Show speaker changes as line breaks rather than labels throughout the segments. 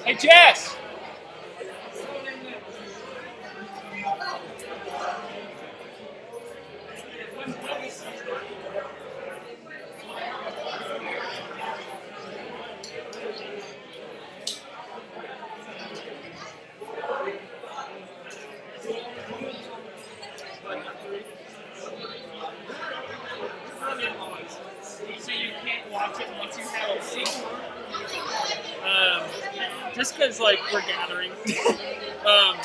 Hey, Jess! So you can't watch it once you have a seat? Just because, like, we're gathering. um,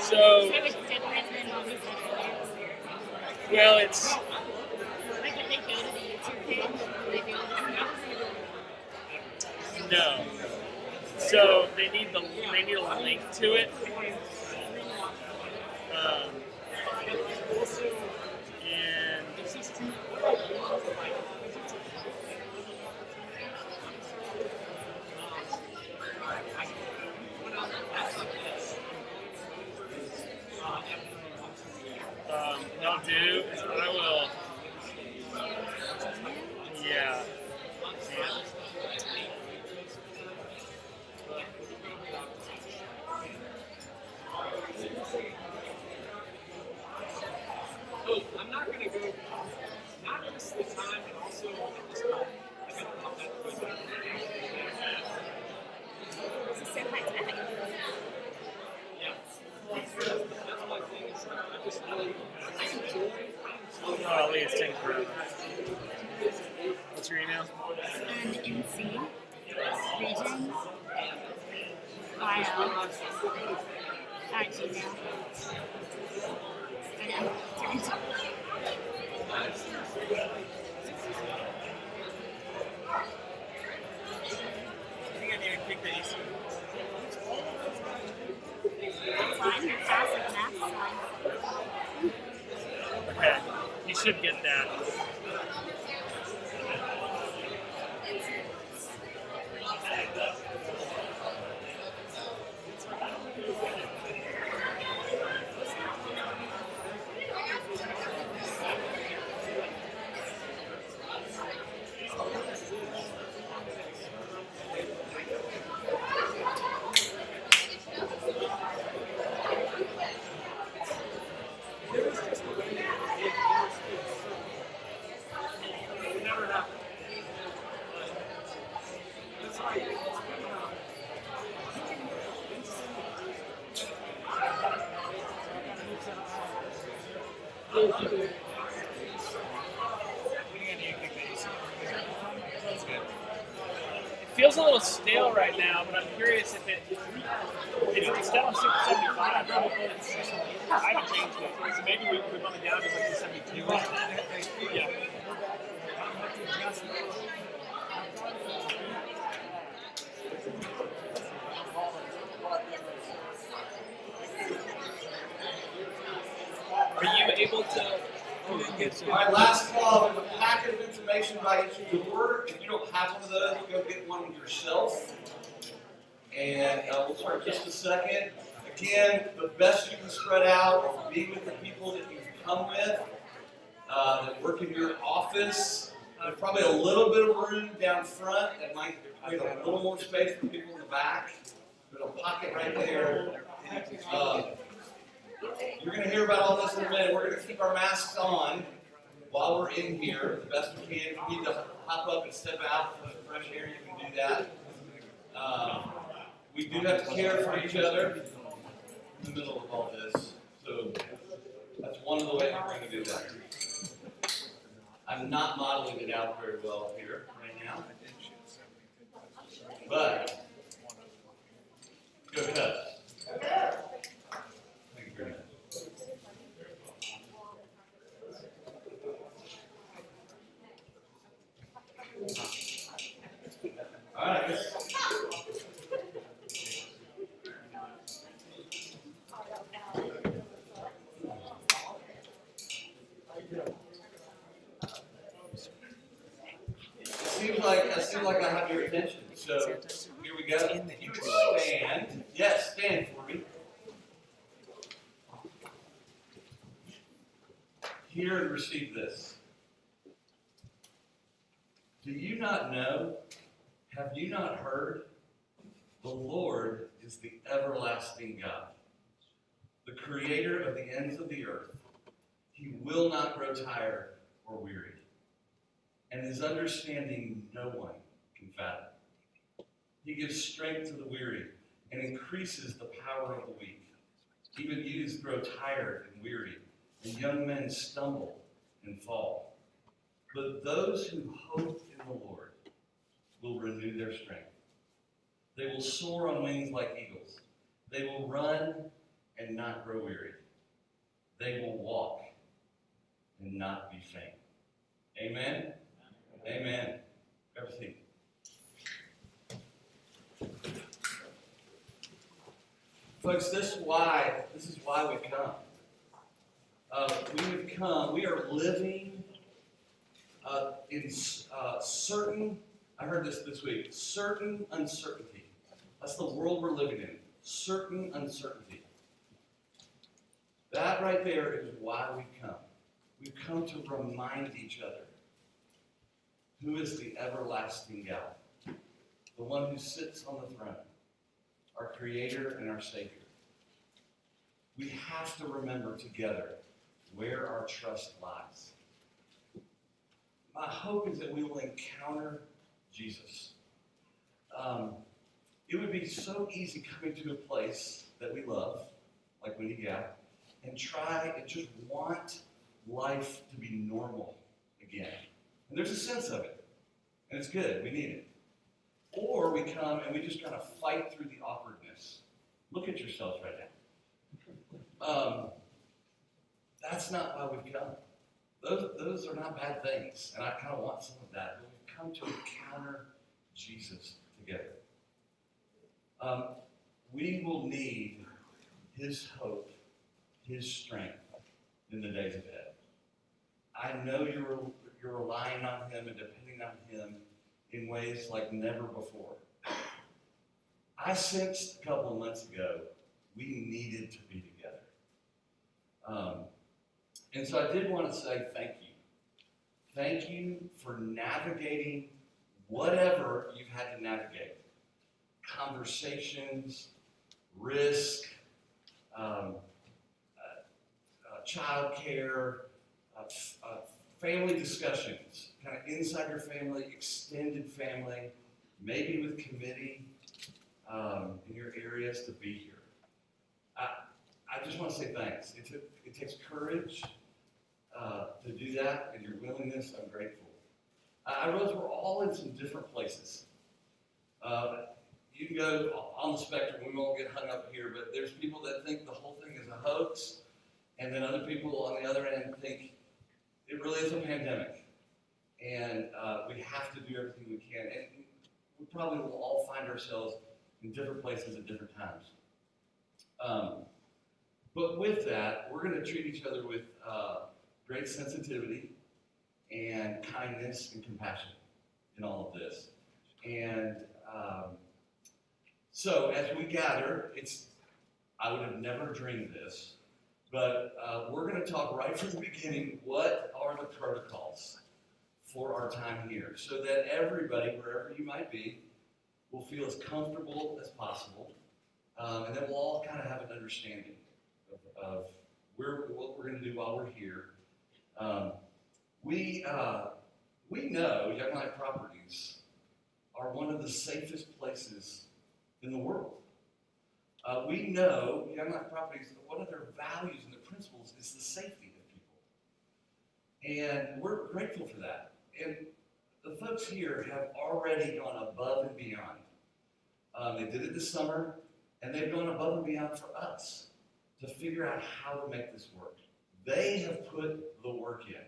so,
So it's different than all these other
well, it's...
Like if they go to the YouTube page, they do all this stuff.
No. So they need a link to it. Um, and they'll do is I will. Yeah.
I'm not going to go, not just the time, but also just I got to pop that quiz out.
This is so high tech.
Yeah. That's my thing. Is I just really, I enjoy.
Oh, Lee, it's taking forever. What's your email?
NC regions bio at Gmail. I know. Turns out.
I think I need to kick the AC.
That's fine. You're fast like math line.
Okay. You should get that.
Never happened. That's right.
It feels a little stale right now, but I'm curious if it's still on 675. Probably I haven't changed it. So maybe we're going down to like 72. Yeah. Are you able to?
All right, last call. There's a packet of information by each door. If you don't have one of those, go get one yourself. And we'll start in just a second. Again, the best you can spread out, be with the people that you've come with, that work in your office. There's probably a little bit of room down front that might create a little more space for people in the back. There's a pocket right there. You're going to hear about all this in a minute. We're going to keep our masks on while we're in here the best we can. If you need to hop up and step out for the fresh air, you can do that. We do have to care for each other in the middle of all this. So that's one of the ways we're going to do that. I'm not modeling it out very well here right now. But, go Cubs. Thank you very much. All right, it seems like I have your attention. So here we go. If you would stand, yes, stand for me. Hear and receive this. Do you not know? Have you not heard? The Lord is the everlasting God, the creator of the ends of the earth. He will not grow tired or weary, and his understanding no one can fathom. He gives strength to the weary and increases the power of the weak. Even youths grow tired and weary, and young men stumble and fall. But those who hope in the Lord will renew their strength. They will soar on wings like eagles. They will run and not grow weary. They will walk and not be faint. Amen? Amen. Grab a seat. Folks, this is why we come. We are living in certain, I heard this week, certain uncertainty. That's the world we're living in. Certain uncertainty. That right there is why we come. We've come to remind each other who is the everlasting God, the one who sits on the throne, our Creator and our Savior. We have to remember together where our trust lies. My hope is that we will encounter Jesus. It would be so easy coming to a place that we love, like Windy Gap, and try and just want life to be normal again. And there's a sense of it, and it's good. We need it. Or we come and we just kind of fight through the awkwardness. Look at yourselves right now. That's not why we've come. Those are not bad things, and I kind of want some of that. But we've come to encounter Jesus together. We will need his hope, his strength in the days ahead. I know you're relying on him and depending on him in ways like never before. I sensed a couple of months ago we needed to be together. And so I did want to say thank you. Thank you for navigating whatever you've had to navigate. Conversations, risk, child care, family discussions, kind of inside your family, extended family, maybe with committee in your areas to be here. I just want to say thanks. It takes courage to do that, and your willingness, I'm grateful. I realize we're all in some different places. You can go on the spectrum, we won't get hung up here, but there's people that think the whole thing is a hoax, and then other people on the other end think it really is a pandemic, and we have to do everything we can. And we probably will all find ourselves in different places at different times. But with that, we're going to treat each other with great sensitivity and kindness and compassion in all of this. And so as we gather, I would have never dreamed this, but we're going to talk right from the beginning, what are the protocols for our time here, so that everybody, wherever you might be, will feel as comfortable as possible, and then we'll all kind of have an understanding of what we're going to do while we're here. We know Young Life Properties are one of the safest places in the world. We know Young Life Properties, one of their values and their principles is the safety of people. And we're grateful for that. And the folks here have already gone above and beyond. They did it this summer, and they've gone above and beyond for us to figure out how to make this work. They have put the work in.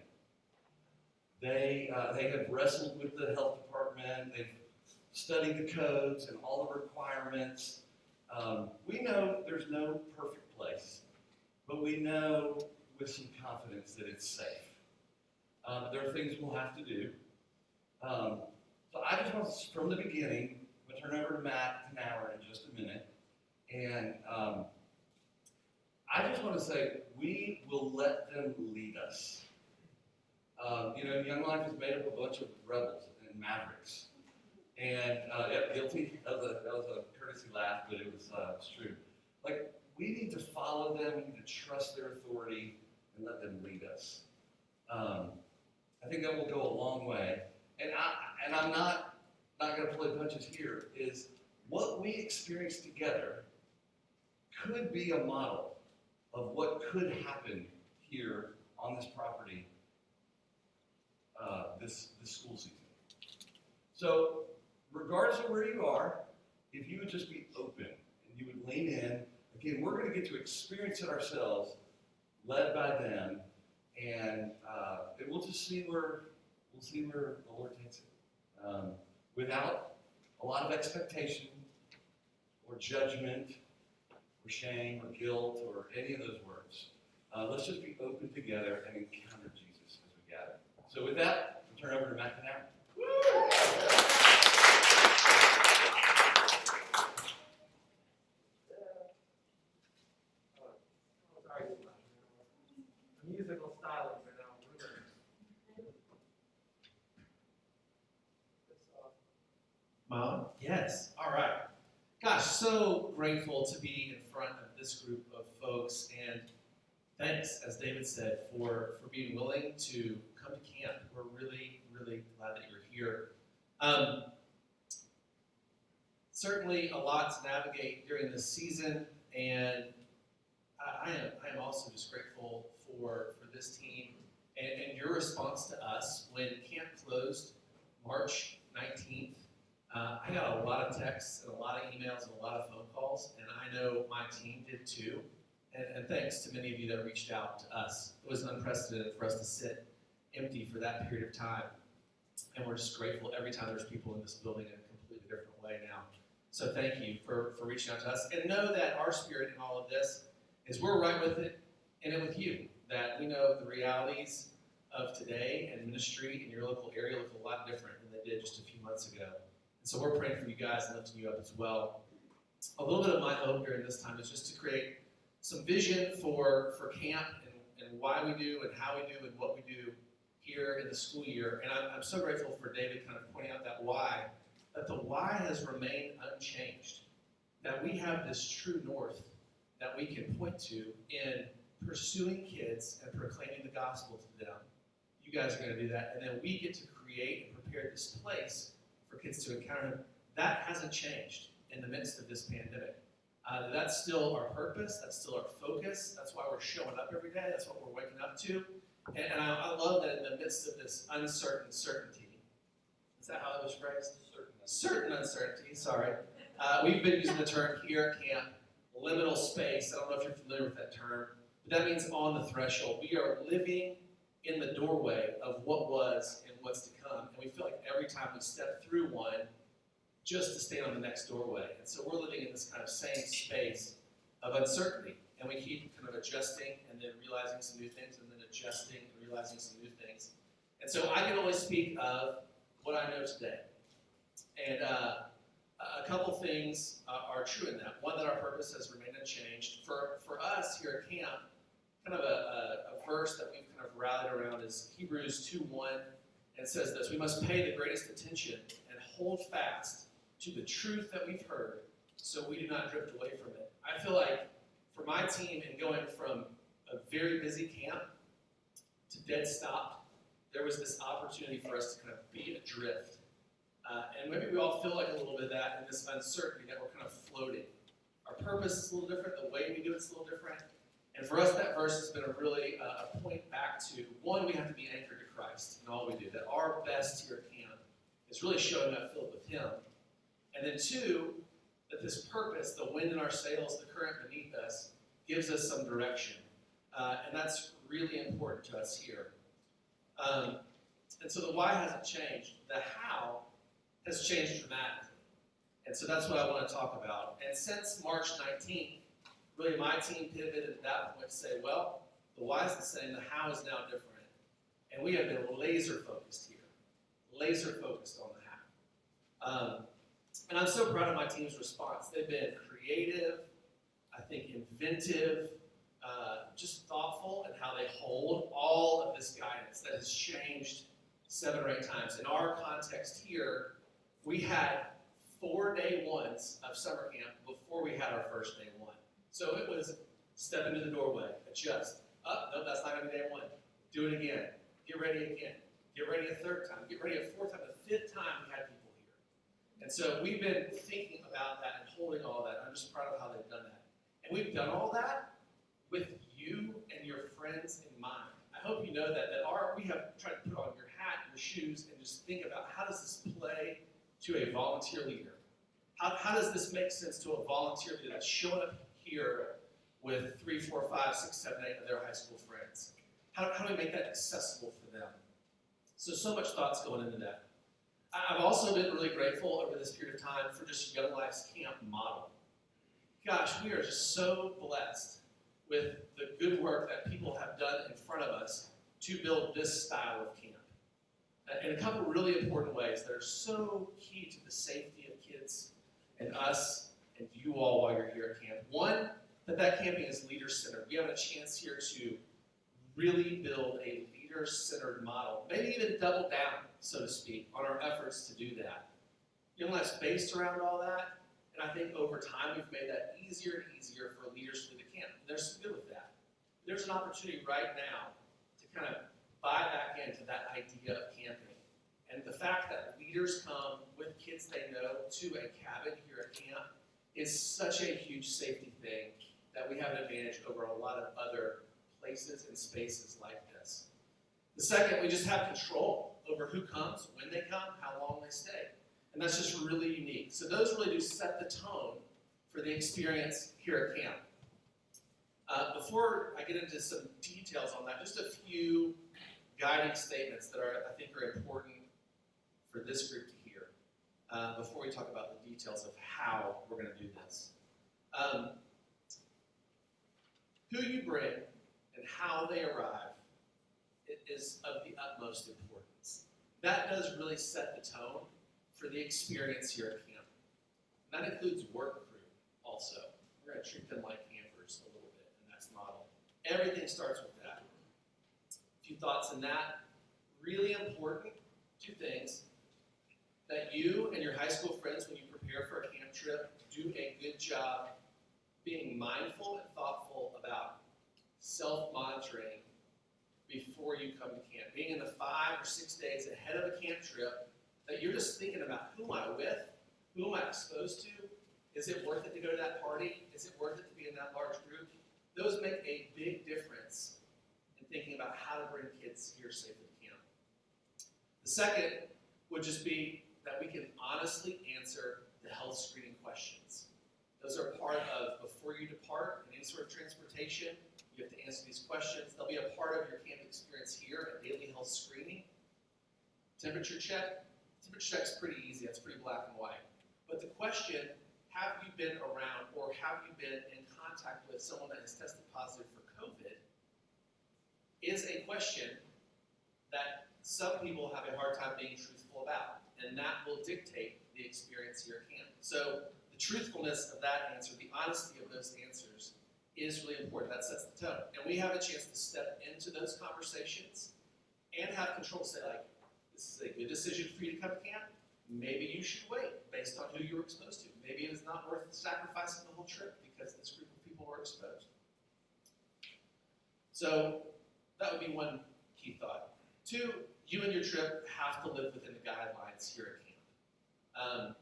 They have wrestled with the health department. They've studied the codes and all the requirements. We know there's no perfect place, but we know with some confidence that it's safe. There are things we'll have to do. So I just want to, from the beginning, I'm going to turn over to Matt now in just a minute. And I just want to say, we will let them lead us. Young Life is made up of a bunch of rebels and mavericks. And yep, guilty. That was a courtesy laugh, but it was true. Like, we need to follow them, we need to trust their authority, and let them lead us. I think that will go a long way. And I'm not going to play punches here. Is what we experience together could be a model of what could happen here on this property this school season. So, regardless of where you are, if you would just be open and you would lean in, again, we're going to get to experience it ourselves, led by them, and we'll just see where the Lord takes it, without a lot of expectation or judgment or shame or guilt or any of those words. Let's just be open together and encounter Jesus as we gather. So with that, we'll turn over to Matt and Aaron.
Musical stylings are now
Mom? Yes. All right. Gosh, so grateful to be in front of this group of folks, and thanks, as David said, for being willing to come to camp. We're really, really glad that you're here. Certainly a lot to navigate during this season, and I am also just grateful for this team and your response to us when camp closed March 19th. I got a lot of texts and a lot of emails and a lot of phone calls, and I know my team did too. And thanks to many of you that reached out to us. It was unprecedented for us to sit empty for that period of time. And we're just grateful every time there's people in this building in a completely different way now. So thank you for reaching out to us. And know that our spirit in all of this is we're right with it and it with you. That we know the realities of today and ministry in your local area look a lot different than they did just a few months ago. And so we're praying for you guys and lifting you up as well. A little bit of my hope during this time is just to create some vision for camp and why we do and how we do and what we do here in the school year. And I'm so grateful for David kind of pointing out that the why has remained unchanged. That we have this true north that we can point to in pursuing kids and proclaiming the gospel to them. You guys are going to do that. And then we get to create and prepare this place for kids to encounter him. That hasn't changed in the midst of this pandemic. That's still our purpose. That's still our focus. That's why we're showing up every day. That's what we're waking up to. And I love that in the midst of this uncertain certainty. Is that how it was phrased? Certain uncertainty, sorry. We've been using the term here at camp, liminal space. I don't know if you're familiar with that term, but that means on the threshold. We are living in the doorway of what was and what's to come. And we feel like every time we step through one, just to stand on the next doorway. And so we're living in this kind of same space of uncertainty. And we keep kind of adjusting and then realizing some new things and then adjusting and realizing some new things. And so I can only speak of what I know today. And a couple things are true in that. One, that our purpose has remained unchanged. For us here at camp, kind of a verse that we've kind of rallied around is Hebrews 2:1, and it says this: we must pay the greatest attention and hold fast to the truth that we've heard so we do not drift away from it. I feel like for my team, in going from a very busy camp to dead stop, there was this opportunity for us to kind of be adrift. And maybe we all feel like a little bit of that in this uncertainty that we're kind of floating. Our purpose is a little different. The way we do it's a little different. And for us, that verse has been a point back to, one, we have to be anchored to Christ in all we do. That our best here at camp is really showing up filled with Him. And then two, that this purpose, the wind in our sails, the current beneath us, gives us some direction. And that's really important to us here. And so the why hasn't changed. The how has changed dramatically. And so that's what I want to talk about. And since March 19th, really my team pivoted at that point to say, well, the why is the same, the how is now different. And we have been laser focused here. Laser focused on the how. And I'm so proud of my team's response. They've been creative, I think inventive, just thoughtful in how they hold all of this guidance that has changed 7 or 8 times. In our context here, we had 4 day ones of summer camp before we had our first day one. So it was step into the doorway, adjust. No, that's not gonna be day one. Do it again. Get ready again. Get ready a third time. Get ready a fourth time. The fifth time we had people here. And so we've been thinking about that and holding all that. I'm just proud of how they've done that. And we've done all that with you and your friends in mind. I hope you know that we have tried to put on your hat, your shoes, and just think about how does this play to a volunteer leader? How does this make sense to a volunteer leader that's showing up here with 3, 4, 5, 6, 7, 8 of their high school friends? How do we make that accessible for them? So much thought's going into that. I've also been really grateful over this period of time for just Young Life's camp model. Gosh, we are just so blessed with the good work that people have done in front of us to build this style of camp. In a couple of really important ways that are so key to the safety of kids and us and you all while you're here at camp. One, that camping is leader-centered. We have a chance here to really build a leader-centered model, maybe even double down, so to speak, on our efforts to do that. Young Life's based around all that, and I think over time we've made that easier and easier for leaders to lead the camp. And there's some good with that. There's an opportunity right now to kind of buy back into that idea of camping. And the fact that leaders come with kids they know to a cabin here at camp is such a huge safety thing that we have an advantage over a lot of other places and spaces like this. The second, we just have control over who comes, when they come, how long they stay. And that's just really unique. So those really do set the tone for the experience here at camp. Before I get into some details on that, just a few guiding statements that I think are important for this group to hear before we talk about the details of how we're going to do this. Who you bring and how they arrive is of the utmost importance. That does really set the tone for the experience here at camp. And that includes work crew also. We're going to treat them like campers a little bit in that model. Everything starts with that. A few thoughts on that. Really important, 2 things. That you and your high school friends, when you prepare for a camp trip, do a good job being mindful and thoughtful about self-monitoring before you come to camp. Being in the 5 or 6 days ahead of a camp trip, that you're just thinking about who am I with? Who am I exposed to? Is it worth it to go to that party? Is it worth it to be in that large group? Those make a big difference in thinking about how to bring kids here safely to camp. The second would just be that we can honestly answer the health screening questions. Those are part of, before you depart in any sort of transportation, you have to answer these questions. They'll be a part of your camp experience here, a daily health screening. Temperature check. Temperature check's pretty easy, that's pretty black and white. But the question, have you been around or have you been in contact with someone that has tested positive for COVID, is a question that some people have a hard time being truthful about. And that will dictate the experience here at camp. So the truthfulness of that answer, the honesty of those answers is really important. That sets the tone. And we have a chance to step into those conversations and have control to say, like, this is a good decision for you to come to camp. Maybe you should wait based on who you were exposed to. Maybe it is not worth sacrificing the whole trip because this group of people were exposed. So that would be one key thought. 2, you and your trip have to live within the guidelines here at camp.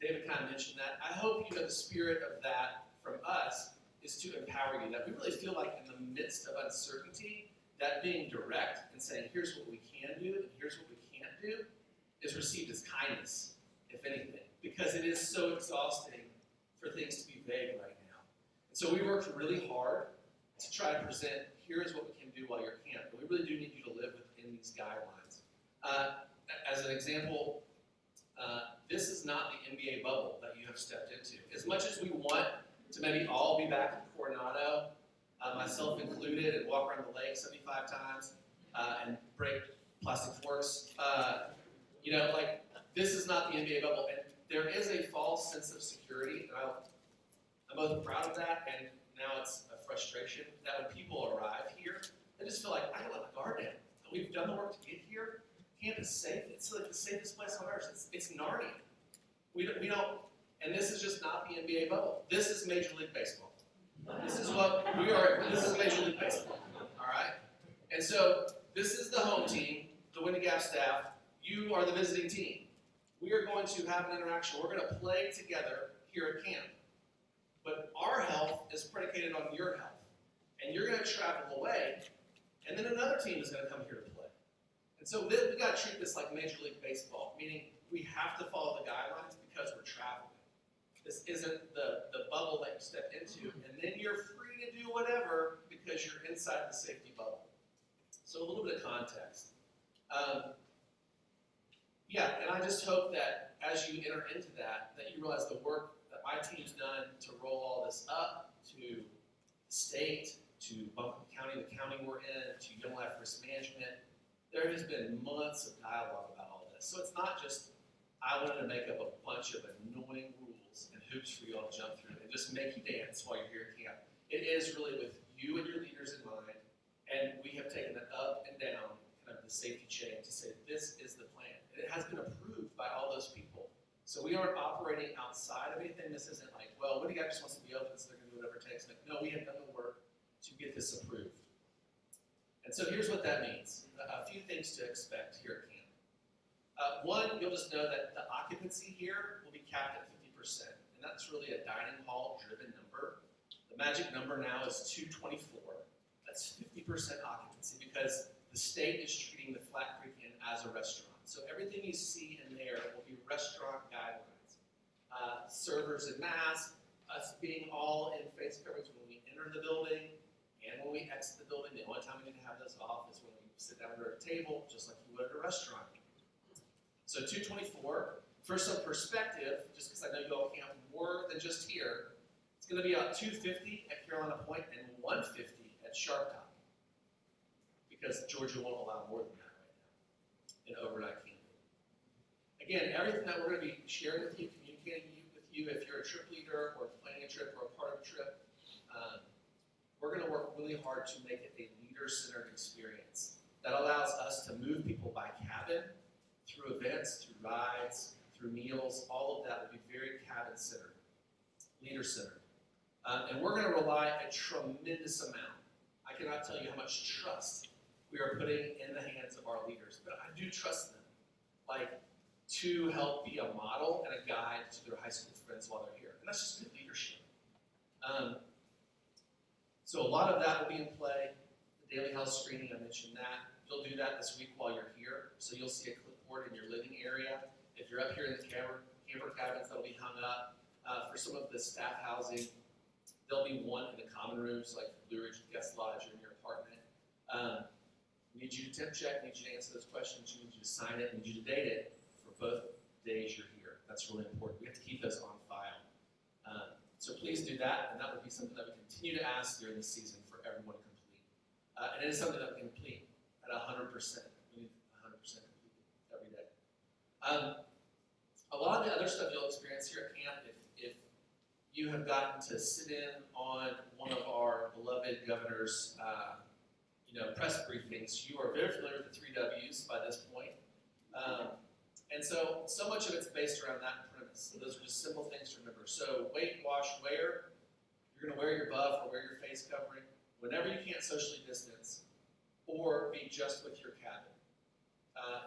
David kind of mentioned that. I hope you know the spirit of that from us is to empower you. That we really feel like in the midst of uncertainty, that being direct and saying, here's what we can do and here's what we can't do, is received as kindness, if anything, because it is so exhausting for things to be vague right now. And so we worked really hard to try to present, here is what we can do while you're at camp. But we really do need you to live within these guidelines. As an example, this is not the NBA bubble that you have stepped into. As much as we want to maybe all be back in Coronado, myself included, and walk around the lake 75 times and break plastic forks, this is not the NBA bubble. And there is a false sense of security, and I'm both proud of that, and now it's a frustration that when people arrive here, they just feel like, I can let my guard down. We've done the work to get here. Camp is safe. It's like the safest place on earth. It's Narnia. We don't, and this is just not the NBA bubble. This is Major League Baseball. This is what we are. This is Major League Baseball. All right. And so this is the home team, the Windy Gap staff. You are the visiting team. We are going to have an interaction. We're going to play together here at camp. But our health is predicated on your health. And you're going to travel away, and then another team is going to come here to play. And so we got to treat this like Major League Baseball, meaning we have to follow the guidelines because we're traveling. This isn't the bubble that you step into, and then you're free to do whatever because you're inside the safety bubble. So a little bit of context. And I just hope that as you enter into that you realize the work that my team's done to roll all this up to the state, to Buncombe County, the county we're in, to Young Life Risk Management. There has been months of dialogue about all this. So it's not just, I wanted to make up a bunch of annoying rules and hoops for you all to jump through and just make you dance while you're here at camp. It is really with you and your leaders in mind, and we have taken it up and down kind of the safety chain to say this is the plan. And it has been approved by all those people. So we aren't operating outside of anything. This isn't like, well, Windy Gap just wants to be open, so they're going to do whatever it takes. Like, no, we have done the work to get this approved. And so here's what that means. A few things to expect here at camp. One, you'll just know that the occupancy here will be capped at 50%. And that's really a dining hall driven number. The magic number now is 224. That's 50% occupancy because the state is treating the Flat Creek Inn as a restaurant. So everything you see in there will be restaurant guidelines. Servers in masks, us being all in face coverings when we enter the building and when we exit the building. The only time we need to have those off is when we sit down at a table, just like you would at a restaurant. So 224, for some perspective, just because I know you all camp more than just here, it's going to be about 250 at Carolina Point and 150 at Sharp Top, because Georgia won't allow more than that right now in overnight camping. Again, everything that we're going to be sharing with you, communicating with you, if you're a trip leader or planning a trip or a part of a trip, we're going to work really hard to make it a leader-centered experience that allows us to move people by cabin, through events, through rides, through meals. All of that will be very cabin-centered, leader-centered. And we're going to rely a tremendous amount. I cannot tell you how much trust we are putting in the hands of our leaders, but I do trust them, to help be a model and a guide to their high school friends while they're here. And that's just good leadership. So a lot of that will be in play. The daily health screening, I mentioned that. You'll do that this week while you're here. So you'll see a clipboard in your living area. If you're up here in the camper cabins, that'll be hung up. For some of the staff housing, there'll be one in the common rooms, like Blue Ridge Guest Lodge or in your apartment. Need you to temp check, need you to answer those questions, need you to sign it, need you to date it for both days you're here. That's really important. We have to keep those on file. So please do that, and that will be something that we continue to ask during the season for everyone to complete. And it is something that we complete at 100%. We need 100% completed every day. A lot of the other stuff you'll experience here at camp, if you have gotten to sit in on one of our beloved governor's press briefings, you are very familiar with the 3 W's by this point. And so much of it's based around that premise. So those are just simple things to remember. So wait, wash, wear. You're going to wear your buff or wear your face covering whenever you can't socially distance or be just with your cabin.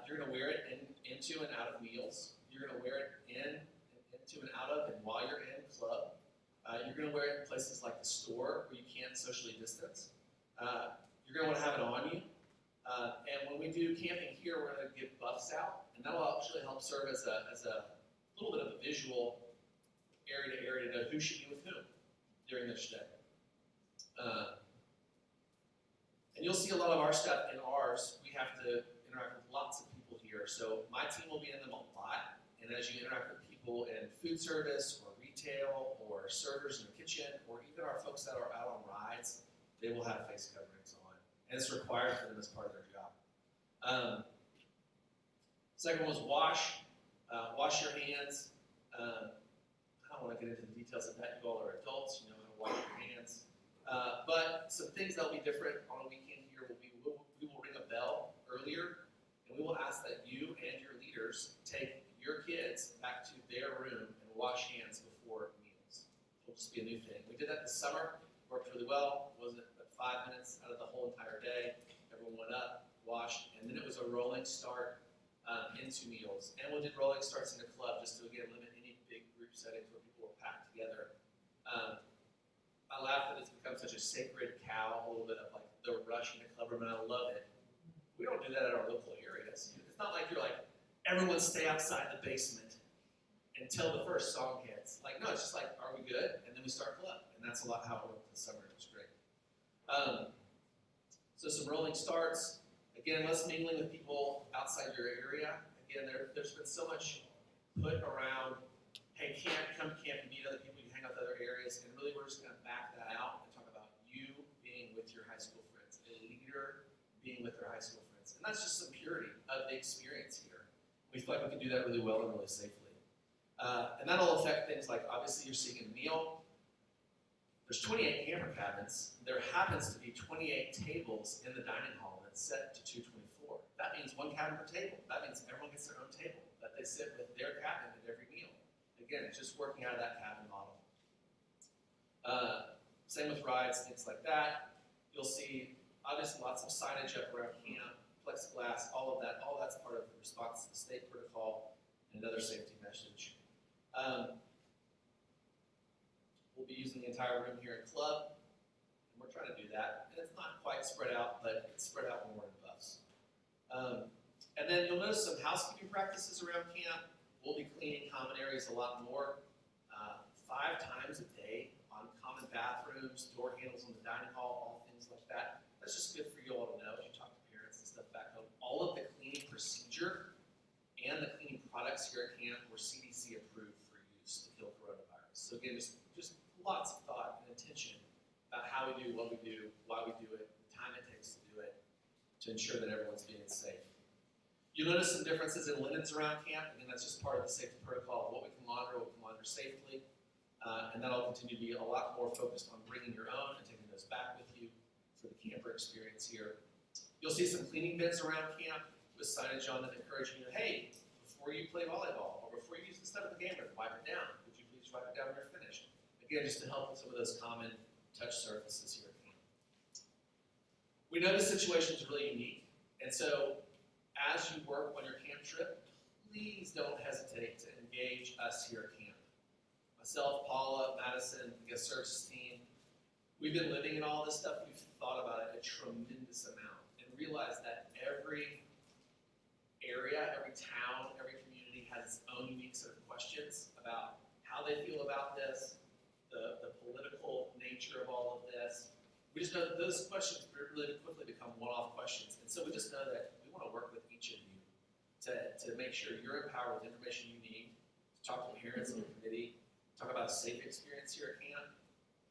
You're going to wear it into and out of meals. You're going to wear it into and out of and while you're in club. You're going to wear it in places like the store where you can't socially distance. You're going to want to have it on you. And when we do camping here, we're going to give buffs out, and that will actually help serve as a little bit of a visual area to area to know who should be with whom during this day. And you'll see a lot of our stuff in ours. We have to interact with lots of people here, so my team will be in them a lot. And as you interact with people in food service or retail or servers in the kitchen or even our folks that are out on rides, they will have face coverings on. And it's required for them as part of their job. Second one was wash. Wash your hands. I don't want to get into the details of that. You all are adults. You know how to wash your hands. But some things that will be different on a weekend here will be we will ring a bell earlier, and we will ask that you and your leaders take your kids back to their room and wash hands before meals. It'll just be a new thing. We did that this summer, worked really well. Wasn't but 5 minutes out of the whole entire day. Everyone went up, washed, and then it was a rolling start into meals. And we did rolling starts in the club just to, again, limit any big group settings where people were packed together. I laugh that it's become such a sacred cow, a little bit of like the rush in the club room, and I love it. We don't do that at our local areas. It's not like you're like, everyone stay outside the basement until the first song hits. Like, no, it's just like, are we good? And then we start club. And that's a lot how it went this summer. It was great. So some rolling starts. Again, less mingling with people outside your area. Again, there's been so much put around, hey, come camp and meet other people, you hang out with other areas, and really we're just going to back that out and talk about you being with your high school friends, a leader being with their high school friends. And that's just some purity of the experience here. We feel like we can do that really well and really safely. And that'll affect things like, obviously, you're seeing a meal. There's 28 camper cabins. There happens to be 28 tables in the dining hall that's set to 224. That means one cabin per table. That means everyone gets their own table that they sit with their cabin at every meal. Again, it's just working out of that cabin model. Same with rides, things like that. You'll see, obviously, lots of signage up around camp, plexiglass, all of that. All that's part of the response to the state protocol and another safety message. We'll be using the entire room here in club, and we're trying to do that. And it's not quite spread out, but it's spread out more in buffs. And then you'll notice some housekeeping practices around camp. We'll be cleaning common areas a lot more, 5 times a day on common bathrooms, door handles on the dining hall, all things like that. That's just good for you all to know as you talk to parents and stuff back home. All of the cleaning procedure and the cleaning products here at camp were CDC approved for use to kill coronavirus. So again, just lots of thought and attention about how we do what we do, why we do it, the time it takes to do it, to ensure that everyone's being safe. You'll notice some differences in linens around camp. Again, that's just part of the safety protocol of what we can launder safely. And that'll continue to be a lot more focused on bringing your own and taking those back with you for the camper experience here. You'll see some cleaning bins around camp with signage on them encouraging you, hey, before you play volleyball or before you use the stuff at the game room, wipe it down. Would you please wipe it down when you're finished? Again, just to help with some of those common touch surfaces here at camp. We know the situation is really unique, and so as you work on your camp trip, please don't hesitate to engage us here at camp. Myself, Paula, Madison, the guest services team, we've been living in all this stuff. We've thought about it a tremendous amount and realized that every area, every town, every community has its own unique set of questions about how they feel about this, the political nature of all of this. We just know that those questions really quickly become one-off questions. And so we just know that we want to work with each of you to make sure you're empowered with information you need, to talk to parents in your committee, talk about a safe experience here at camp,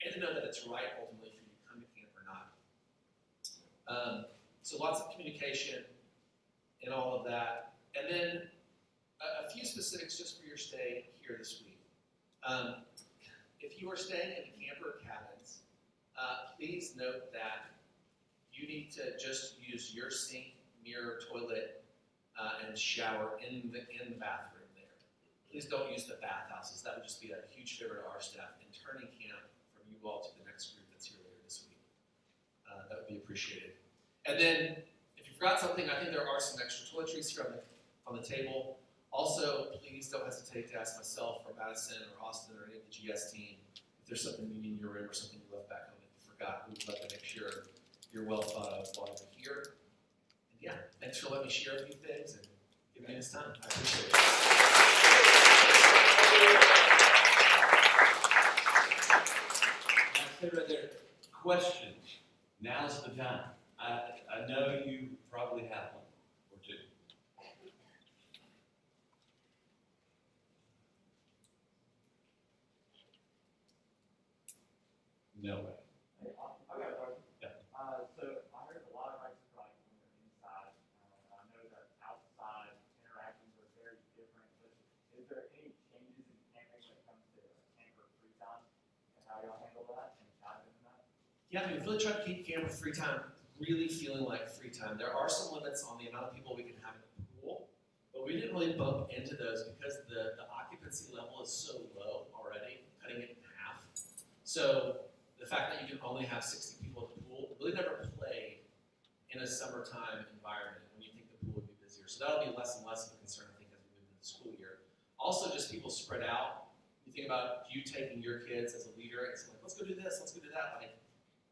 and to know that it's right ultimately for you to come to camp or not. So lots of communication and all of that. And then a few specifics just for your stay here this week. If you are staying in the camper cabins, please note that you need to just use your sink, mirror, toilet, and shower in the bathroom there. Please don't use the bathhouses. That would just be a huge favor to our staff in turning camp from you all to the next group that's here later this week. That would be appreciated. And then, if you forgot something, I think there are some extra toiletries here on the table. Also, please don't hesitate to ask myself or Madison or Austin or any of the GS team if there's something you need in your room or something you left back home that you forgot. We would love to make sure you're well thought of while you're here. And yeah, thanks for letting me share a few things and giving me this time. I appreciate it.
That's it right there. Questions. Now's the time. I know you probably have one or two. No way.
Hey, I got a question.
Yeah.
So I heard a lot of rights are right when they're inside. I know that outside interactions are very different, but is there any changes in camping when it comes to camper free time and how y'all handle that and dive into that?
Yeah, we've really tried to keep camper free time really feeling like free time. There are some limits on the amount of people we can have in the pool, but But we didn't really bump into those because the occupancy level is so low already, cutting it in half. So the fact that you can only have 60 people at the pool really never played in a summertime environment when you think the pool would be busier. So that'll be less and less of a concern, I think, as we move into the school year. Also, just people spread out. You think about you taking your kids as a leader and saying, like, let's go do this, let's go do that. Like,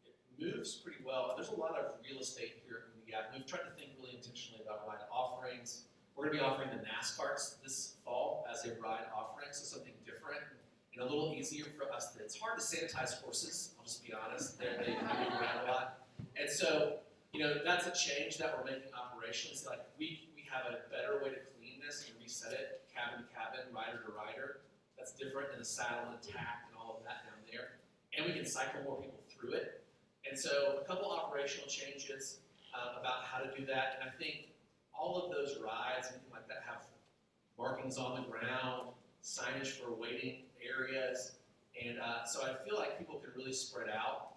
it moves pretty well. There's a lot of real estate here in the Gap. We've tried to think really intentionally about ride offerings. We're going to be offering the NASCARs this fall as a ride offering, so something different and a little easier for us. It's hard to sanitize horses, I'll just be honest. They move around a lot. And so, you know, that's a change that we're making operationally. So, like, we have a better way to clean this and reset it, cabin to cabin, rider to rider. That's different than the saddle and tack and all of that down there. And we can cycle more people through it. And so a couple operational changes about how to do that. And I think all of those rides, anything like that, have markings on the ground, signage for waiting areas. And so I feel like people can really spread out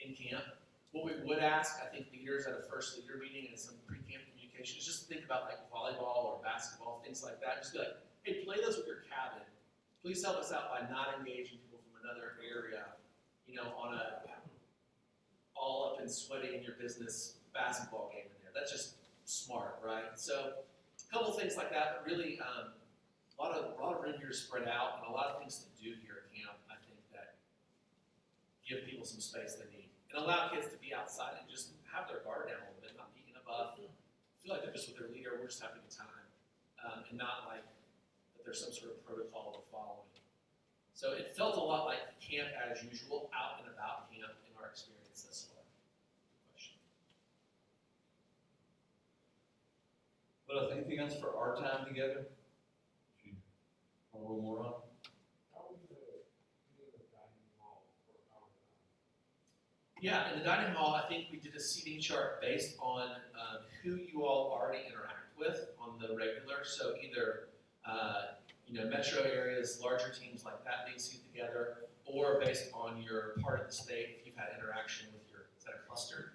in camp. What we would ask, I think, leaders at a first leader meeting and some pre-camp communication is just think about like volleyball or basketball, things like that. Just be like, hey, play those with your cabin. Please help us out by not engaging people from another area, you know, on a all up and sweaty in your business basketball game in there. That's just smart, right? So a couple things like that, but really a lot of room here to spread out and a lot of things to do here at camp, I think, that give people some space they need. And allow kids to be outside and just have their guard down a little bit, not be in a buff. Feel like they're just with their leader, we're just having a good time. And not like there's some sort of protocol we're following. So it felt a lot like camp as usual, out and about camp in our experience thus far. Good question.
But anything else for our time together? You want a little more on?
Yeah, in the dining hall, I think we did a seating chart based on who you all already interact with on the regular. So either you know, metro areas, larger teams like that being seated together, or based on your part of the state, if you've had interaction with your, is that a cluster?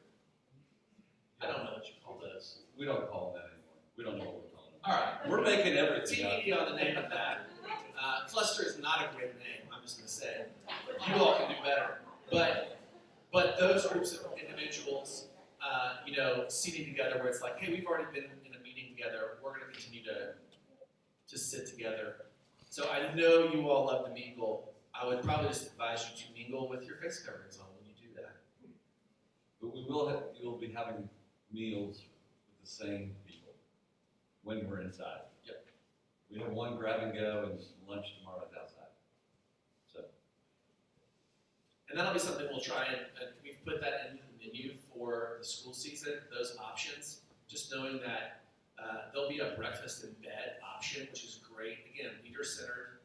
I don't know what you call those.
We don't call them that anymore. We don't know what we're calling them.
All right.
We're making everything up.
TBD on the name of that. Cluster is not a great name, I'm just going to say. You all can do better. But those groups of individuals, you know, seating together where it's like, hey, we've already been in a meeting together, we're going to continue to sit together. So I know you all love to mingle. I would probably just advise you to mingle with your face coverings on when you do that.
But you'll be having meals with the same people when we're inside.
Yep.
We have one grab and go and lunch tomorrow is outside. So.
And that'll be something we'll try and we've put that in the menu for the school season, those options, just knowing that there'll be a breakfast in bed option, which is great. Again, leader-centered,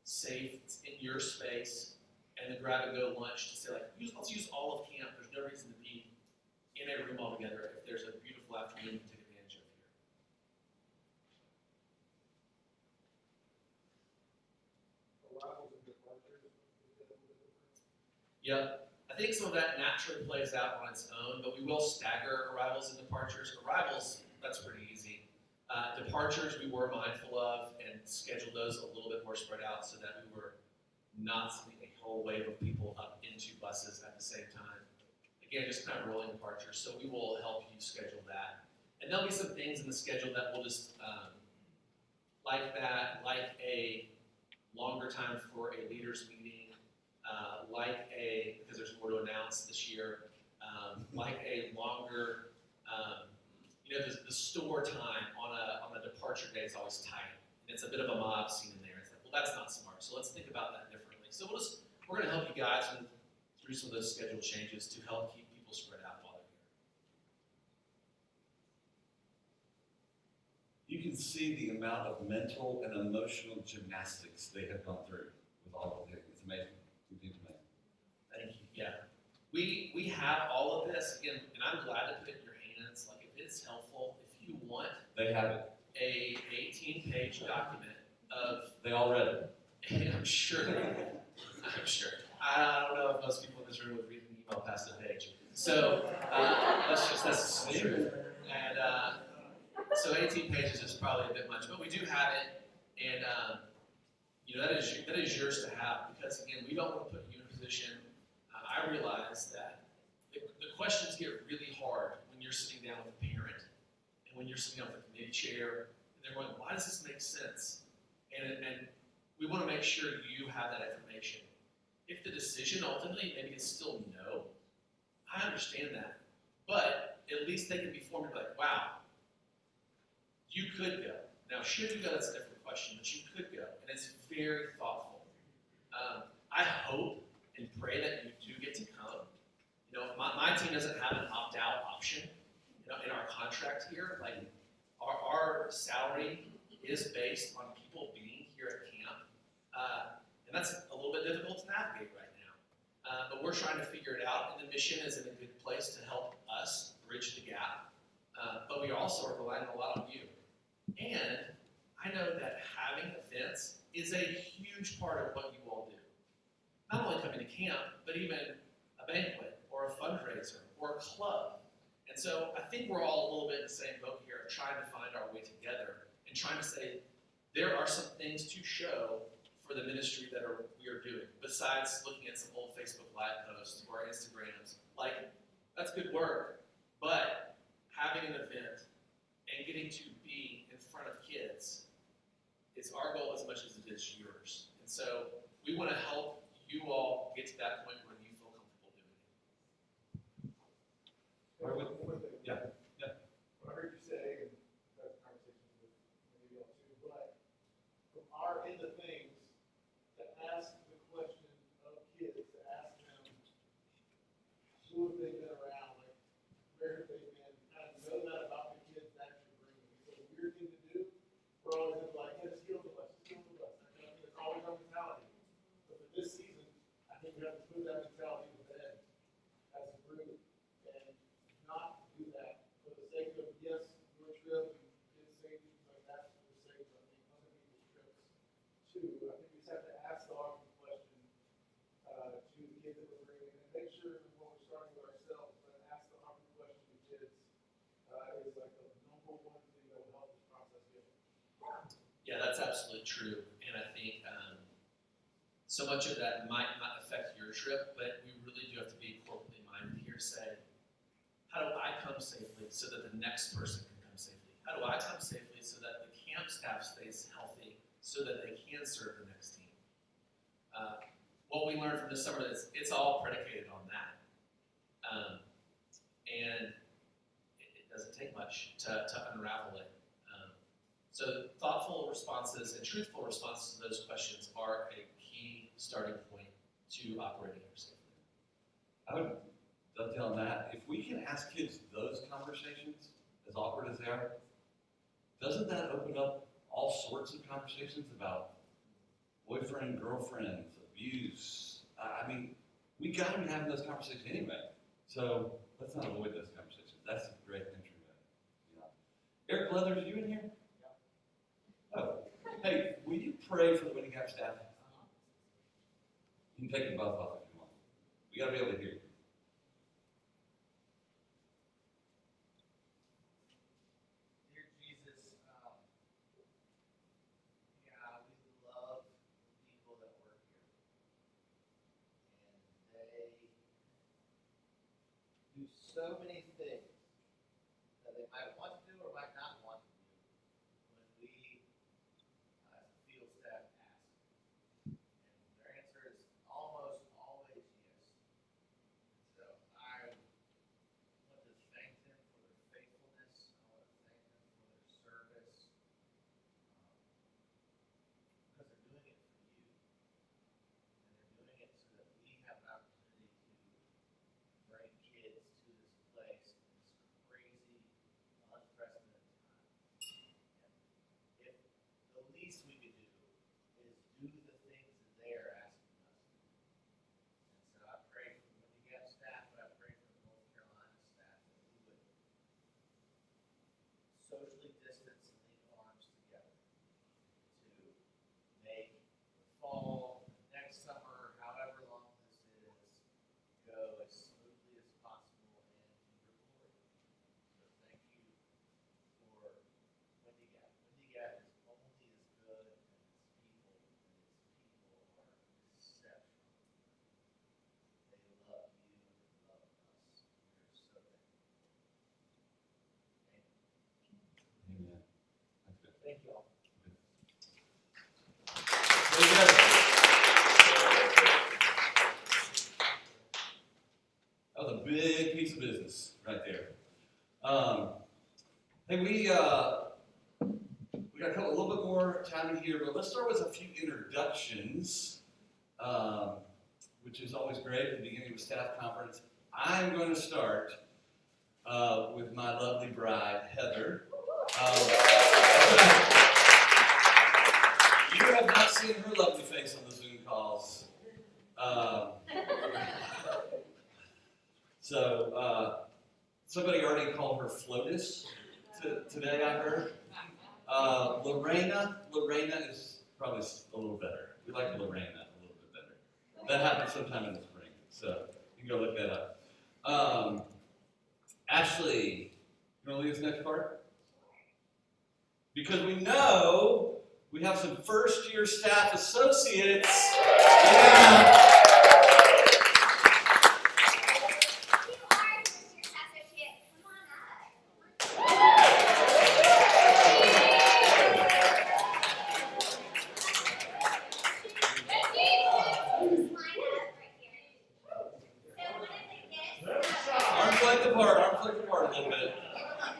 safe, it's in your space, and the grab-and-go lunch to say, like, let's use all of camp. There's no reason to be in a room all together if there's a beautiful afternoon to take advantage of here. Yep. I think some of that naturally plays out on its own, but we will stagger arrivals and departures. Arrivals, that's pretty easy. Departures, we were mindful of and scheduled those a little bit more spread out so that we were not sending a whole wave of people up into buses at the same time. Again, just kind of rolling departures, so we will help you schedule that. And there'll be some things in the schedule that will just, like that, like a longer time for a leaders meeting, because there's more to announce this year, like a longer, you know, the store time on a departure day is always tight. And it's a bit of a mob scene in there. It's like, well, that's not smart. So let's think about that differently. So we're going to help you guys through some of those schedule changes to help keep people spread out while they're
You can see the amount of mental and emotional gymnastics they have gone through with all of it. It's amazing. It's amazing.
Thank you. Yeah. We have all of this, again, and I'm glad to put it in your hands. Like, if it's helpful, if you want
They have it.
a 18-page document of,
They all read it.
I'm sure they will. I'm sure. I don't know if most people in this room would read an email past a page. So, that's the truth. And So 18 pages is probably a bit much, but we do have it, and that is yours to have, because again, we don't want to put you in a position. I realize that the questions get really hard when you're sitting down with a parent, and when you're sitting down with a committee chair, and they're going, "Why does this make sense?" And we want to make sure you have that information. If the decision ultimately maybe is still no, I understand that, but at least they can be formed like, "Wow, you could go." Now, should you go? That's a different question, but you could go, and it's very thoughtful. I hope and pray that you do get to come. My team doesn't have an opt-out option, in our contract here. Like, our salary is based on people being here at camp, and that's a little bit difficult to navigate right now. But we're trying to figure it out, and the mission is in a good place to help us bridge the gap. But we also are relying a lot on you. And I know that having events is a huge part of what you all do. Not only coming to camp, but even a banquet or a fundraiser or a club. And so I think we're all a little bit in the same boat here of trying to find our way together and trying to say there are some things to show for the ministry that we are doing, besides looking at some old Facebook Live posts or Instagrams. Like, that's good work, but having an event and getting to be in front of kids is our goal as much as it is yours. And so we want to help you all get to that point where you feel comfortable doing it.
Or yeah.
What I heard you say, and I've had conversations with maybe y'all too, but from our end of things, to ask the question of kids, to ask them, who have they been around, like, where have they been, kind of know that about the kids that you're bringing. It's a weird thing to do. We're always like, yeah, just give them the bus, just give them the bus. That kind of thing. It's always our mentality. But for this season, I think we have to put that mentality to bed as a group and not do that for the sake of, yes, your trip and kids' safety, but that's for the sake of, I think, other people's trips too. I think we just have to ask the hard question to the kids that we're bringing and make sure when we're starting with ourselves, but ask the hard question to kids is like the number one thing that will help this process get.
Yeah, that's absolutely true. And I think so much of that might not affect your trip, but we really do have to be corporately minded here. Say, how do I come safely so that the next person can come safely? How do I come safely so that the camp staff stays healthy so that they can serve the next team? What we learned from this summer is it's all predicated on that. And it doesn't take much to unravel it. So thoughtful responses and truthful responses to those questions are a key starting point to operating here safely.
I would dovetail on that. If we can ask kids those conversations, as awkward as they are, doesn't that open up all sorts of conversations about boyfriend, girlfriends, abuse? I mean, we got to be having those conversations anyway. So let's not avoid those conversations. That's a great entryway. Yeah. Eric Leathers, are you in here? Oh, hey, will you pray for the Winning Gap staff? You can take them both off if you want. We got to be able to hear you.
Dear Jesus, we love the people that work here. And they do so many things that they might want to do or might not want to do when we, as a field staff, ask. And their answer is almost always yes. So I want to thank them for their faithfulness. I want to thank them for their service, because they're doing it for you. And they're doing it so that we have an opportunity to bring kids to this place in this crazy, unprecedented time. And if the least we could do is do the things that they are asking us to do. And so I pray for the Windy Gap staff, but I pray for the North Carolina staff that we would socially distance and link arms together to make the fall, next summer, however long this is, go as smoothly as possible and to your glory. So thank you for Thank you all.
Very good. That was a big piece of business right there. Hey, we got a little bit more time in here, but let's start with a few introductions, which is always great at the beginning of a staff conference. I'm going to start with my lovely bride, Heather. You have not seen her lovely face on the Zoom calls. Somebody already called her Flotus today, I heard. Lorena is probably a little better. We like Lorena a little bit better. That happened sometime in the spring, so you can go look that up. Ashley, you want to lead this next part? Because we know we have some first-year staff associates. Yeah. Arms length apart a little bit.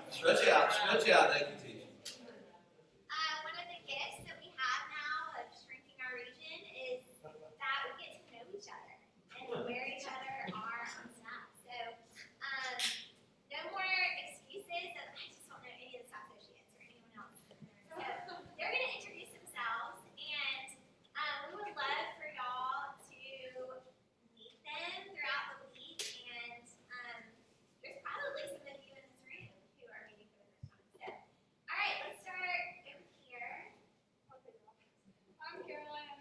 Stretch out, they can teach.
One of the gifts that we have now of shrinking our region is that we get to know each other and where each other are on staff. So, no more excuses of I just don't know any of the staff associates or anyone else. So, they're going to introduce themselves, and we would love for y'all to meet them throughout the week. And there's probably some of you in this room who are meeting for the first time. So, all right, let's start over here. I'm Caroline. I'm